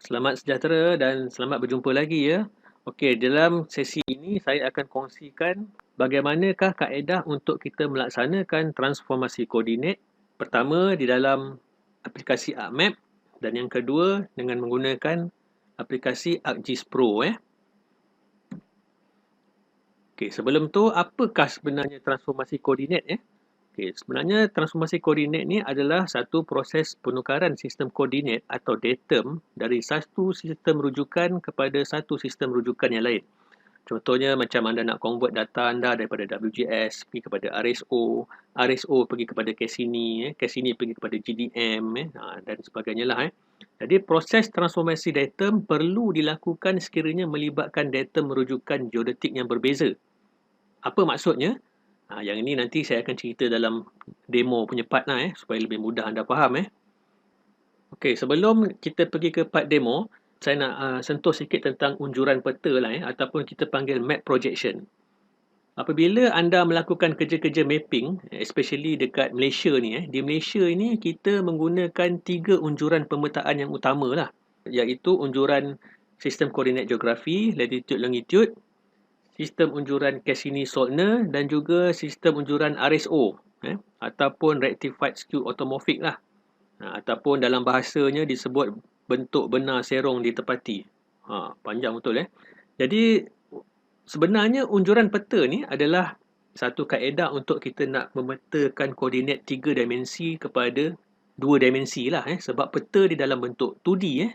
Selamat sejahtera dan selamat berjumpa lagi ya. Okey, dalam sesi ini saya akan kongsikan bagaimanakah kaedah untuk kita melaksanakan transformasi koordinat. Pertama di dalam aplikasi ArcMap dan yang kedua dengan menggunakan aplikasi ArcGIS Pro. Okey, sebelum tu apakah sebenarnya transformasi koordinat? Okey, sebenarnya transformasi koordinat ni adalah satu proses penukaran sistem koordinat atau datum dari satu sistem rujukan kepada satu sistem rujukan yang lain. Contohnya macam anda nak convert data anda daripada WGS pergi kepada RSO, RSO pergi kepada Cassini, Cassini pergi kepada GDM dan sebagainya lah. Jadi proses transformasi datum perlu dilakukan sekiranya melibatkan datum rujukan geodetik yang berbeza. Apa maksudnya? Yang ini nanti saya akan cerita dalam demo punya part supaya lebih mudah anda faham. Okey, sebelum kita pergi ke part demo, saya nak sentuh sikit tentang unjuran peta lah ataupun kita panggil map projection. Apabila anda melakukan kerja-kerja mapping, especially dekat Malaysia ni, di Malaysia ini kita menggunakan 3 unjuran pemetaan yang utama lah, iaitu unjuran sistem koordinat geografi, latitude longitude, sistem unjuran Cassini-Soltner dan juga sistem unjuran RSO ataupun Rectified Skew Automorphic lah. Ataupun dalam bahasanya disebut bentuk benar serong ditepati. Panjang betul Jadi sebenarnya unjuran peta ni adalah satu kaedah untuk kita nak memetakan koordinat 3 dimensi kepada 2 dimensi lah sebab peta di dalam bentuk 2D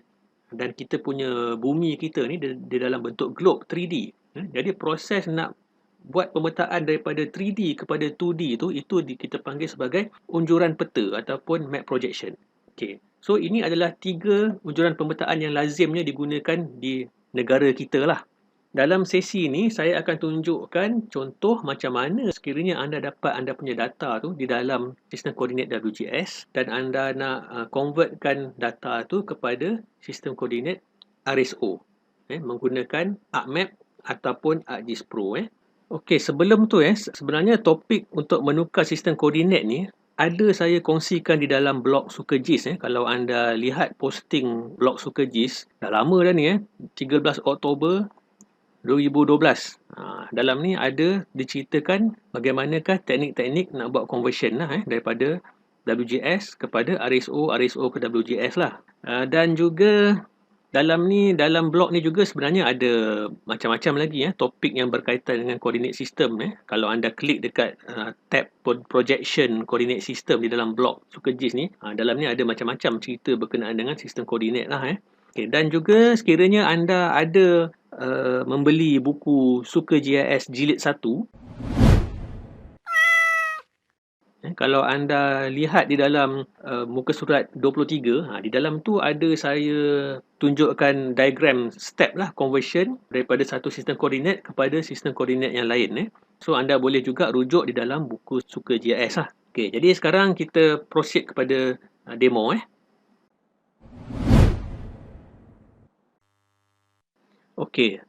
dan kita punya bumi kita ni di dalam bentuk globe 3D. Jadi proses nak buat pemetaan daripada 3D kepada 2D tu, itu kita panggil sebagai unjuran peta ataupun map projection. Okay. So ini adalah 3 unjuran pemetaan yang lazimnya digunakan di negara kita lah. Dalam sesi ini saya akan tunjukkan contoh macam mana sekiranya anda dapat anda punya data tu di dalam sistem koordinat WGS dan anda nak convertkan data tu kepada sistem koordinat RSO menggunakan ArcMap ataupun ArcGIS Pro. Okey, sebelum tu sebenarnya topik untuk menukar sistem koordinat ni ada saya kongsikan di dalam blog Suka-JIS. Kalau anda lihat posting blog Suka-JIS, dah lama dah ni 13 Oktober 2012. Dalam ni ada diceritakan bagaimanakah teknik-teknik nak buat conversion lah daripada WGS kepada RSO, RSO ke WGS lah. Dan juga dalam blog ni juga sebenarnya ada macam-macam lagi topik yang berkaitan dengan koordinat sistem. Kalau anda klik dekat tab projection koordinat sistem di dalam blog Suka-JIS ni, dalam ni ada macam-macam cerita berkenaan dengan sistem koordinat lah. Okay, dan juga sekiranya anda ada membeli buku Suka-GIS Jilid 1, kalau anda lihat di dalam muka surat 23, di dalam tu ada saya tunjukkan diagram step lah conversion daripada satu sistem koordinat kepada sistem koordinat yang lain. So anda boleh juga rujuk di dalam buku Suka-GIS lah. Okay, jadi sekarang kita proceed kepada demo. Okey,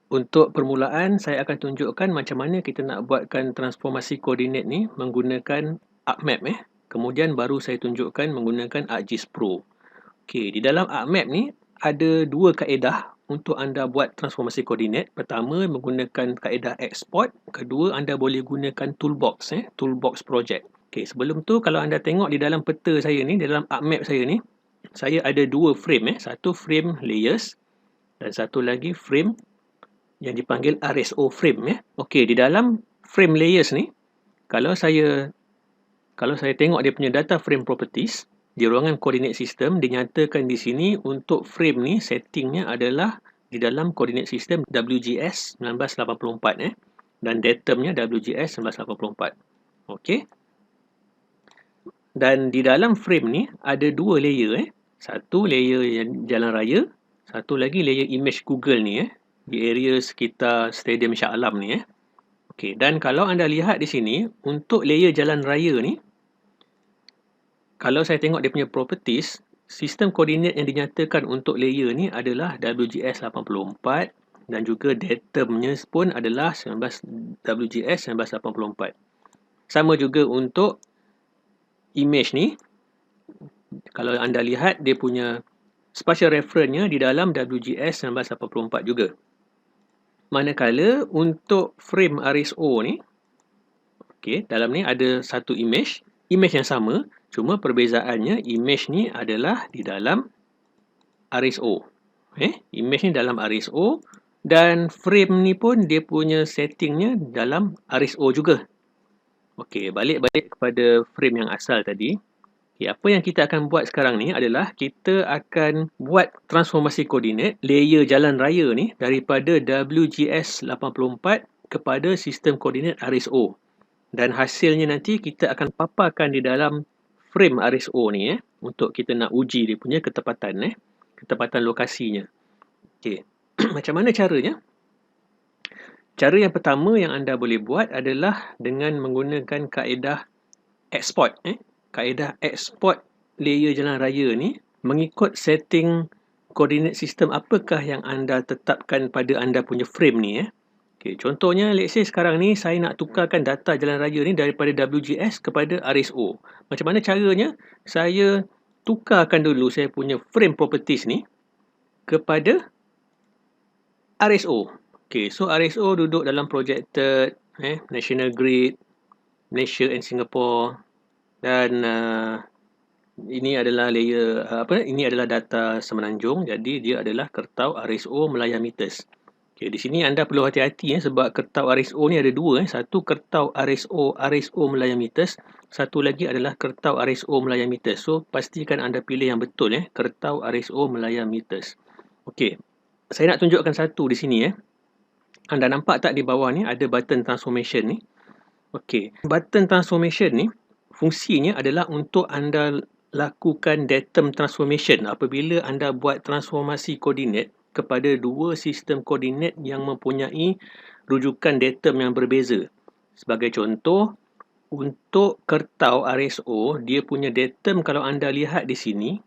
untuk permulaan saya akan tunjukkan macam mana kita nak buatkan transformasi koordinat ni menggunakan ArcMap. Kemudian baru saya tunjukkan menggunakan ArcGIS Pro. Okey, di dalam ArcMap ni ada 2 kaedah untuk anda buat transformasi koordinat. Pertama menggunakan kaedah export, kedua anda boleh gunakan toolbox, toolbox project. Okey, sebelum tu kalau anda tengok di dalam peta saya ni, di dalam ArcMap saya ni, saya ada 2 frame. Satu frame layers dan satu lagi frame yang dipanggil RSO frame. Okey, di dalam frame layers ni, kalau saya tengok dia punya data frame properties di ruangan koordinat sistem, dinyatakan di sini untuk frame ni settingnya adalah di dalam koordinat sistem WGS 1984 dan datumnya WGS 1984. Okey. Dan di dalam frame ni ada 2 layer. Satu layer yang jalan raya, satu lagi layer image Google ni di area sekitar Stadium Shah Alam ni. Okey, dan kalau anda lihat di sini untuk layer jalan raya ni, kalau saya tengok dia punya properties, sistem koordinat yang dinyatakan untuk layer ni adalah WGS 84 dan juga datumnya pun adalah WGS 1984. Sama juga untuk image ni, kalau anda lihat dia punya spatial reference-nya di dalam WGS 1984 juga. Manakala untuk frame RSO ni, okey, dalam ni ada satu image yang sama, cuma perbezaannya image ni adalah di dalam RSO. Image ni dalam RSO dan frame ni pun dia punya settingnya dalam RSO juga. Okey, balik kepada frame yang asal tadi. Okay, apa yang kita akan buat sekarang ni adalah kita akan buat transformasi koordinat layer jalan raya ni daripada WGS 84 kepada sistem koordinat RSO. Dan hasilnya nanti kita akan paparkan di dalam frame RSO ni untuk kita nak uji dia punya ketepatan lokasinya. Okey. Macam mana caranya? Cara yang pertama yang anda boleh buat adalah dengan menggunakan kaedah export. Kaedah export layer jalan raya ni mengikut setting koordinat sistem apakah yang anda tetapkan pada anda punya frame ni. Okay, contohnya, let's say sekarang ni saya nak tukarkan data jalan raya ni daripada WGS kepada RSO. Macam mana caranya? Saya tukarkan dulu saya punya frame properties ni kepada RSO. Okay, so RSO duduk dalam projected, National Grid, Malaysia and Singapore. Dan ini adalah layer ini adalah data Semenanjung, jadi dia adalah kertau RSO Melaya Meters. Okey, di sini anda perlu hati-hati sebab kertau RSO ni ada dua. Satu kertau RSO Melaya Meters, satu lagi adalah kertau RSO Melaya Meters. So pastikan anda pilih yang betul kertau RSO Melaya Meters. Okey, saya nak tunjukkan satu di sini Anda nampak tak di bawah ni ada button transformation ni? Okey, button transformation ni fungsinya adalah untuk anda lakukan datum transformation apabila anda buat transformasi koordinat kepada dua sistem koordinat yang mempunyai rujukan datum yang berbeza. Sebagai contoh, untuk kertau RSO, dia punya datum kalau anda lihat di sini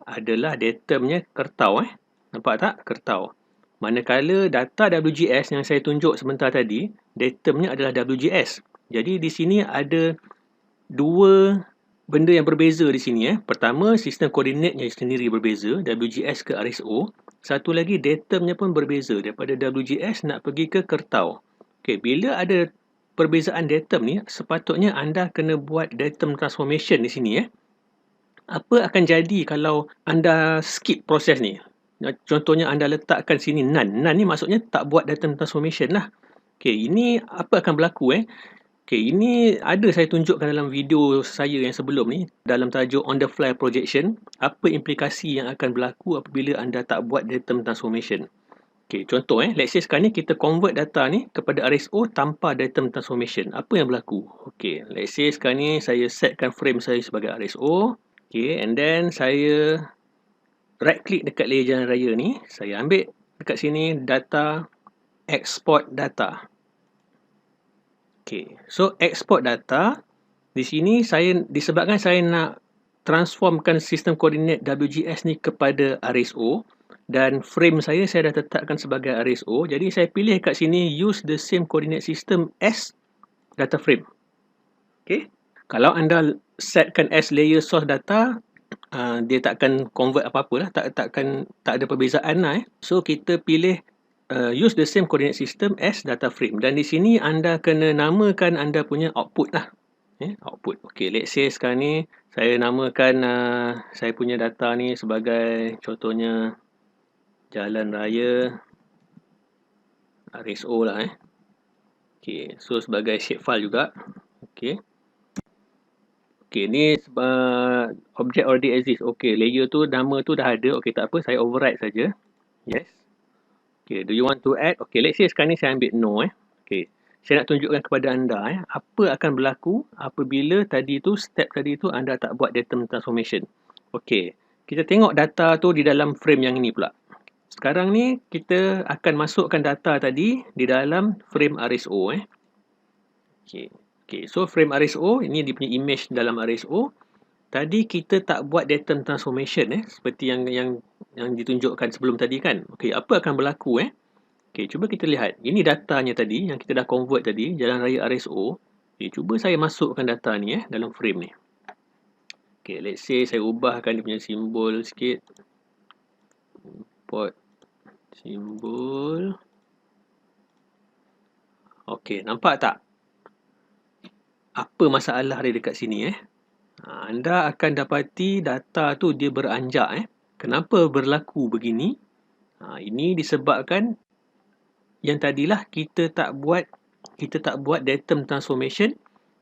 adalah datumnya kertau. Nampak tak? Kertau. Manakala data WGS yang saya tunjuk sebentar tadi, datumnya adalah WGS. Jadi di sini ada dua benda yang berbeza di sini. Pertama, sistem koordinatnya sendiri berbeza, WGS ke RSO. Satu lagi, datumnya pun berbeza daripada WGS nak pergi ke kertau. Okay, bila ada perbezaan datum ni, sepatutnya anda kena buat datum transformation di sini. Apa akan jadi kalau anda skip proses ni? Contohnya anda letakkan sini none. None ni maksudnya tak buat datum transformation lah. Okay, ini apa akan berlaku Okay, ini ada saya tunjukkan dalam video saya yang sebelum ni dalam tajuk on the fly projection. Apa implikasi yang akan berlaku apabila anda tak buat datum transformation. Okay, contoh let's say sekarang ni kita convert data ni kepada RSO tanpa datum transformation. Apa yang berlaku? Okay, let's say sekarang ni saya setkan frame saya sebagai RSO. Okay, and then saya right click dekat layer jalan raya ni. Saya ambil dekat sini data, export data. Okay, so export data di sini disebabkan saya nak transformkan sistem koordinat WGS ni kepada RSO dan frame saya dah tetapkan sebagai RSO. Jadi saya pilih kat sini use the same coordinate system as data frame. Okay, kalau anda setkan as layer source data, dia takkan convert apa-apa lah, tak ada perbezaan lah. So kita pilih use the same coordinate system as data frame. Dan di sini anda kena namakan anda punya output lah. Output. Okay, let's say sekarang ni saya namakan saya punya data ni sebagai contohnya jalan raya RSO lah. Okay, so sebagai shapefile juga. Okay. Okay, ni object already exist. Okay, layer tu, nama tu dah ada. Okay, tak apa, saya override saja. Yes. Okay, do you want to add? Okay, let's say sekarang ni saya ambil no. Okay, saya nak tunjukkan kepada anda apa akan berlaku apabila step tadi tu anda tak buat datum transformation. Okay, kita tengok data tu di dalam frame yang ini pula. Sekarang ni kita akan masukkan data tadi di dalam frame RSO. Okay, so frame RSO, ini dia punya image dalam RSO. Tadi kita tak buat datum transformation seperti yang ditunjukkan sebelum tadi kan. Okey, apa akan berlaku Okey, cuba kita lihat. Ini datanya tadi yang kita dah convert tadi, jalan raya RSO. Okey, cuba saya masukkan data ni dalam frame ni. Okey, let's say saya ubahkan dia punya simbol sikit. Import simbol. Okey, nampak tak? Apa masalah dia dekat sini Anda akan dapati data tu dia beranjak Kenapa berlaku begini? Ini disebabkan yang tadilah kita tak buat datum transformation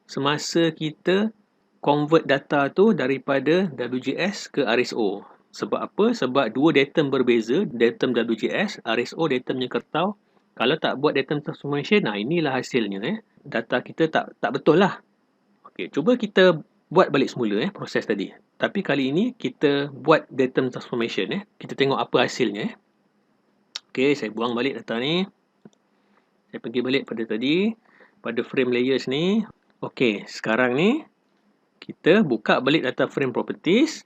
semasa kita convert data tu daripada WGS ke RSO. Sebab apa? Sebab dua datum berbeza, datum WGS, RSO datumnya kertau. Kalau tak buat datum transformation, inilah hasilnya Data kita tak betul lah. Okey, cuba kita buat balik semula proses tadi. Tapi kali ini kita buat datum transformation Kita tengok apa hasilnya Okey, saya buang balik data ni. Saya pergi balik pada tadi, pada frame layers ni. Okey, sekarang ni kita buka balik data frame properties.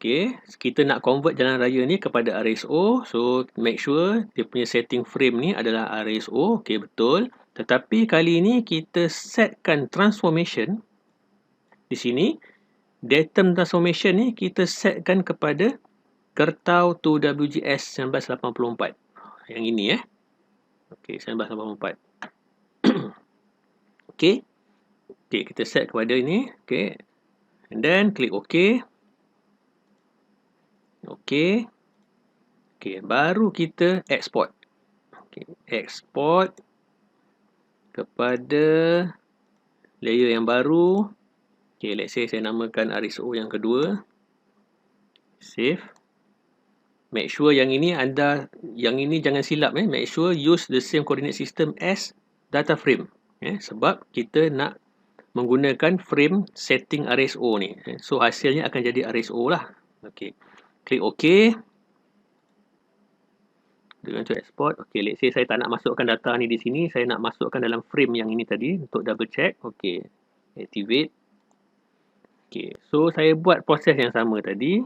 Okey, kita nak convert jalan raya ni kepada RSO. So, make sure dia punya setting frame ni adalah RSO. Okey, betul. Tetapi kali ni kita setkan transformation. Di sini, datum transformation ni kita setkan kepada Kertau to WGS 1984. Yang ini Okey, 1984. Okey. Okey, kita set kepada ini. Okey. And then, klik OK. Okey. Okey, baru kita export. Okey, export kepada layer yang baru. Okey, let's say saya namakan RSO yang kedua. Save. Make sure yang ini jangan silap Make sure use the same coordinate system as data frame. Sebab kita nak menggunakan frame setting RSO ni. So hasilnya akan jadi RSO lah. Okey. Klik OK. Dengan tu export. Okey, let's say saya tak nak masukkan data ni di sini. Saya nak masukkan dalam frame yang ini tadi untuk double check. Okey. Activate. Okey. So saya buat proses yang sama tadi.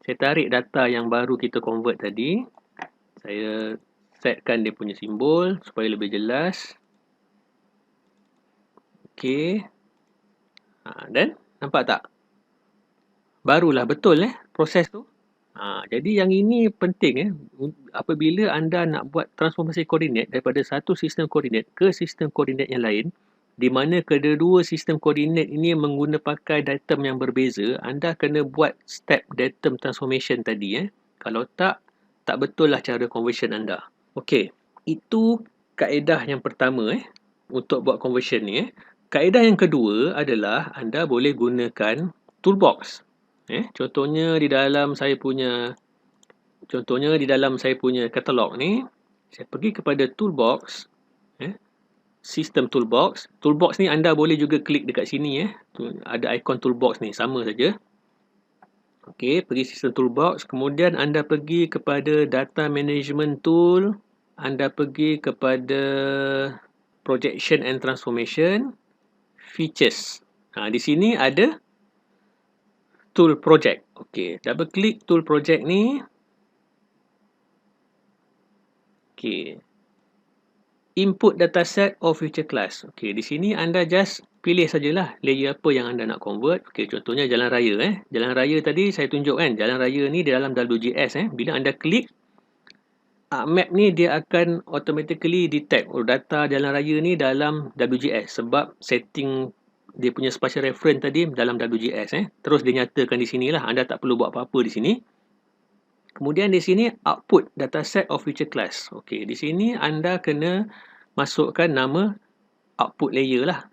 Saya tarik data yang baru kita convert tadi. Saya setkan dia punya simbol supaya lebih jelas. Okey. Dan nampak tak? Barulah betul proses tu. Jadi yang ini penting apabila anda nak buat transformasi koordinat daripada satu sistem koordinat ke sistem koordinat yang lain, di mana kedua-dua sistem koordinat ini menggunakan pakai datum yang berbeza, anda kena buat step datum transformation tadi Kalau tak betul lah cara conversion anda. Okey, itu kaedah yang pertama untuk buat conversion ni. Kaedah yang kedua adalah anda boleh gunakan toolbox. Contohnya di dalam saya punya katalog ni, saya pergi kepada toolbox, system toolbox. Toolbox ni anda boleh juga klik dekat sini ada ikon toolbox ni, sama saja. Okey, pergi system toolbox, kemudian anda pergi kepada data management tool, anda pergi kepada projection and transformation, features. Di sini ada tool project. Okey, double klik tool project ni. Okey. Input dataset or future class. Okey, di sini anda just pilih sajalah layer apa yang anda nak convert. Okey, contohnya jalan raya Jalan raya tadi saya tunjuk jalan raya ni di dalam WGS Bila anda klik map ni, dia akan automatically detect data jalan raya ni dalam WGS sebab setting dia punya spatial reference tadi dalam WGS Terus dia nyatakan di sinilah, anda tak perlu buat apa-apa di sini. Kemudian di sini output dataset of future class. Okey, di sini anda kena masukkan nama output layer lah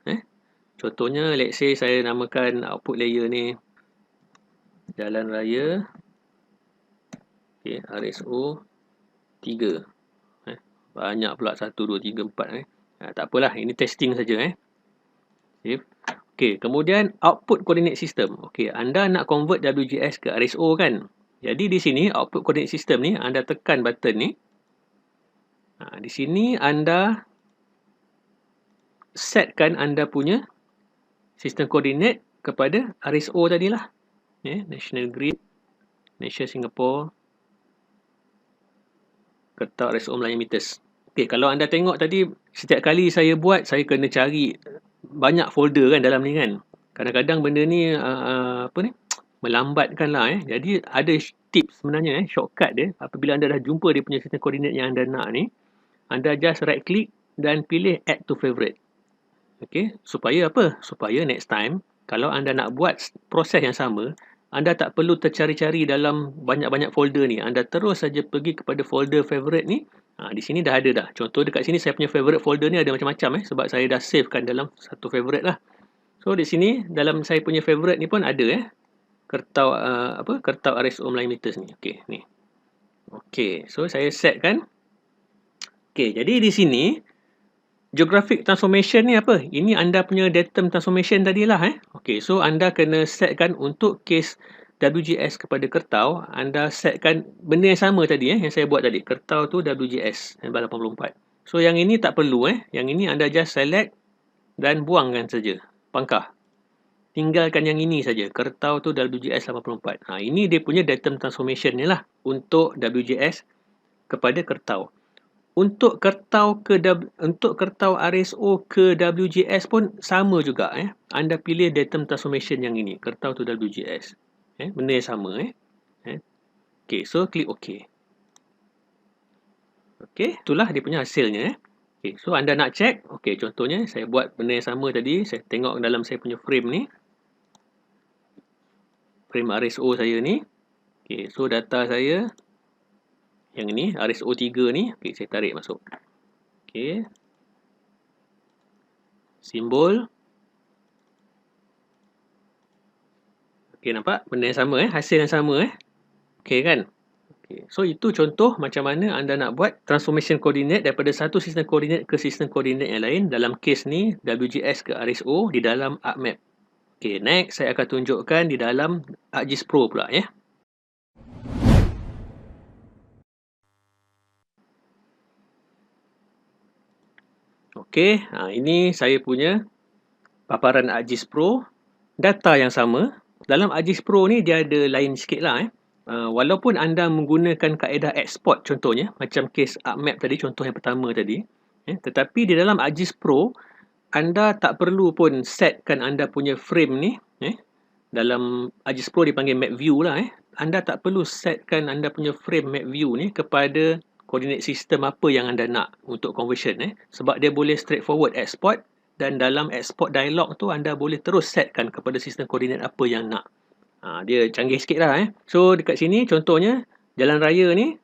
Contohnya let's say saya namakan output layer ni jalan raya RSO 3. Banyak pula 1 2 3 4 tak apalah, ini testing saja Okey, kemudian output coordinate system. Okey, anda nak convert WGS ke RSO kan? Jadi di sini output coordinate system ni anda tekan button ni. Di sini anda setkan anda punya sistem koordinat kepada RSO tadilah. National Grid, National Singapore, Kertau RSO Melayu Meters. Okey, kalau anda tengok tadi, setiap kali saya buat, saya kena cari banyak folder kan dalam ni kan. Kadang-kadang benda ni melambatkan lah. Jadi ada tips sebenarnya, shortcut dia. Apabila anda dah jumpa dia punya sistem koordinat yang anda nak ni, anda just right click dan pilih add to favorite. Okay, supaya apa? Supaya next time, kalau anda nak buat proses yang sama, anda tak perlu tercari-cari dalam banyak-banyak folder ni. Anda terus saja pergi kepada folder favorite ni. Di sini dah ada dah. Contoh dekat sini saya punya favorite folder ni ada macam-macam sebab saya dah savekan dalam satu favorite lah. So di sini dalam saya punya favorite ni pun ada kertau kertau RSO Melayu meters ni. Okey, ni. Okey, so saya set kan. Okey, jadi di sini geographic transformation ni apa? Ini anda punya datum transformation tadilah Okey, so anda kena setkan untuk case WGS kepada kertau, anda setkan benda yang sama tadi yang saya buat tadi. Kertau tu WGS 84. So yang ini tak perlu Yang ini anda just select dan buangkan saja. Pangkah. Tinggalkan yang ini saja. Kertau tu WGS 84. Ini dia punya datum transformation ni lah untuk WGS kepada kertau. Untuk kertau RSO ke WGS pun sama juga Anda pilih datum transformation yang ini, kertau to WGS. Benda yang sama Okey, so klik OK. Okey, itulah dia punya hasilnya Okey, so anda nak check, okey, contohnya saya buat benda yang sama tadi, saya tengok dalam saya punya frame ni. Frame RSO saya ni. Okey, so data saya yang ini RSO 3 ni, okey, saya tarik masuk. Okey. Simbol. Okey, nampak? Benda yang sama hasil yang sama Okey kan? Okey. So itu contoh macam mana anda nak buat transformation coordinate daripada satu sistem koordinat ke sistem koordinat yang lain. Dalam kes ni WGS ke RSO di dalam ArcMap. Okey, next saya akan tunjukkan di dalam ArcGIS Pro pula Okey, ini saya punya paparan ArcGIS Pro. Data yang sama. Dalam ArcGIS Pro ni dia ada lain sikit lah walaupun anda menggunakan kaedah export contohnya, macam case ArcMap tadi, contoh yang pertama tadi. Tetapi di dalam ArcGIS Pro, anda tak perlu pun setkan anda punya frame ni. Dalam ArcGIS Pro dipanggil map view lah Anda tak perlu setkan anda punya frame map view ni kepada coordinate system apa yang anda nak untuk conversion sebab dia boleh straightforward export, dan dalam export dialog tu anda boleh terus setkan kepada sistem koordinat apa yang nak. Dia canggih sikit lah So dekat sini contohnya jalan raya ni,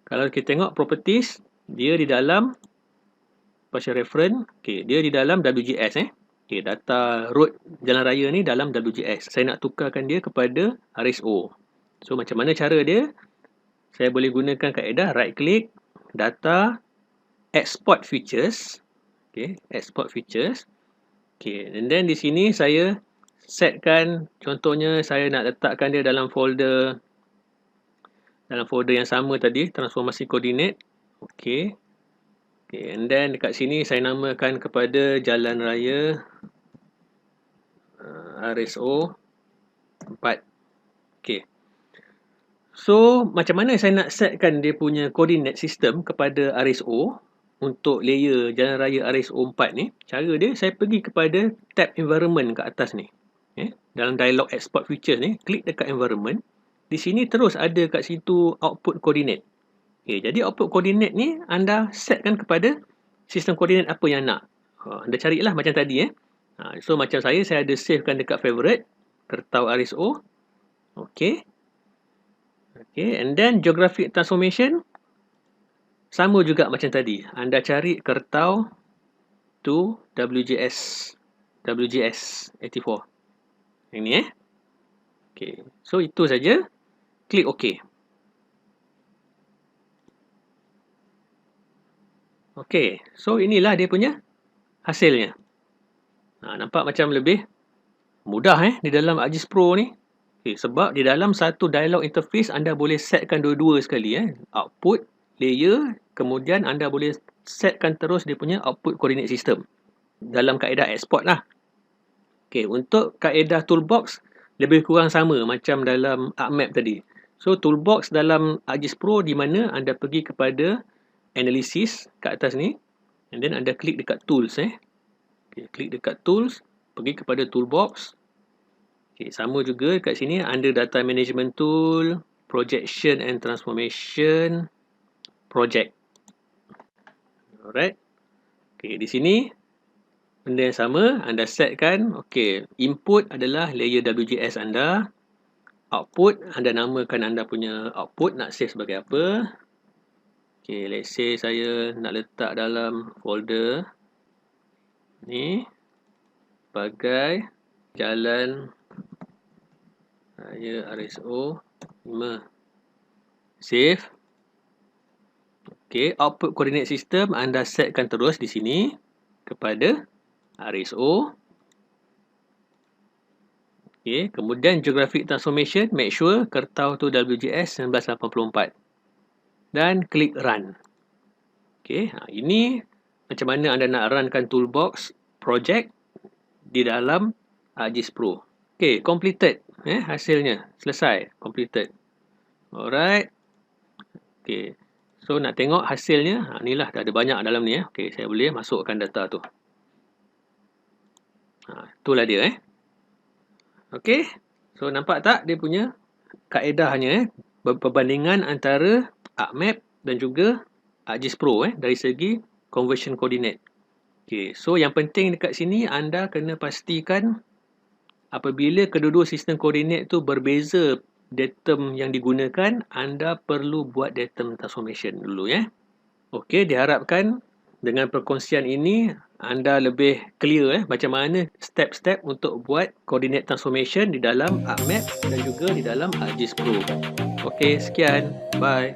kalau kita tengok properties, dia di dalam partial reference, dia di dalam WGS data road jalan raya ni dalam WGS. Saya nak tukarkan dia kepada RSO. So macam mana cara dia? Saya boleh gunakan kaedah right click, data, export features. Export features. And then di sini saya setkan, contohnya saya nak letakkan dia dalam folder yang sama tadi, transformasi koordinat. And then dekat sini saya namakan kepada jalan raya RSO 4. So macam mana saya nak setkan dia punya coordinate system kepada RSO untuk layer jalan raya RSO 4 ni? Cara dia, saya pergi kepada tab environment kat atas ni. Dalam dialog export features ni, klik dekat environment. Di sini terus ada kat situ output coordinate. Jadi output coordinate ni anda setkan kepada sistem koordinat apa yang nak. Anda carilah macam tadi So macam saya ada savekan dekat favorite, kertau RSO. And then geographic transformation sama juga macam tadi. Anda cari kertau to WGS 84. Yang ni So itu saja. Klik OK. So inilah dia punya hasilnya. Nampak macam lebih mudah di dalam ArcGIS Pro ni. Sebab di dalam satu dialog interface anda boleh setkan dua-dua sekali output, layer, kemudian anda boleh setkan terus dia punya output coordinate system dalam kaedah export lah. Untuk kaedah toolbox lebih kurang sama macam dalam ArcMap tadi. So toolbox dalam ArcGIS Pro di mana anda pergi kepada analysis kat atas ni, and then anda klik dekat tools klik dekat tools, pergi kepada toolbox. Okay, sama juga kat sini under data management tool, projection and transformation, project. Alright. Okay, di sini benda yang sama, anda setkan, okay, input adalah layer WGS anda, output, anda namakan anda punya output, nak save sebagai apa. Okay, let's say saya nak letak dalam folder ni, sebagai jalan raya RSO 5. Save. Okay, output coordinate system anda setkan terus di sini kepada RSO. Okay, kemudian geographic transformation, make sure kertau tu WGS 1984 dan klik run. Okay, ini macam mana anda nak runkan toolbox project di dalam ArcGIS Pro. Okay, completed. Hasilnya selesai, completed. Alright. Okay, so nak tengok hasilnya, inilah dah ada banyak dalam ni. Okay, saya boleh masukkan data tu. Itulah dia. Okay, so nampak tak dia punya kaedahnya, perbandingan antara ArcMap dan juga ArcGIS Pro dari segi conversion coordinate. Okay, so yang penting dekat sini anda kena pastikan apabila kedua-dua sistem koordinat tu berbeza datum yang digunakan, anda perlu buat datum transformation dulu Okey, diharapkan dengan perkongsian ini anda lebih clear macam mana step-step untuk buat coordinate transformation di dalam ArcMap dan juga di dalam ArcGIS Pro. Okey, sekian. Bye.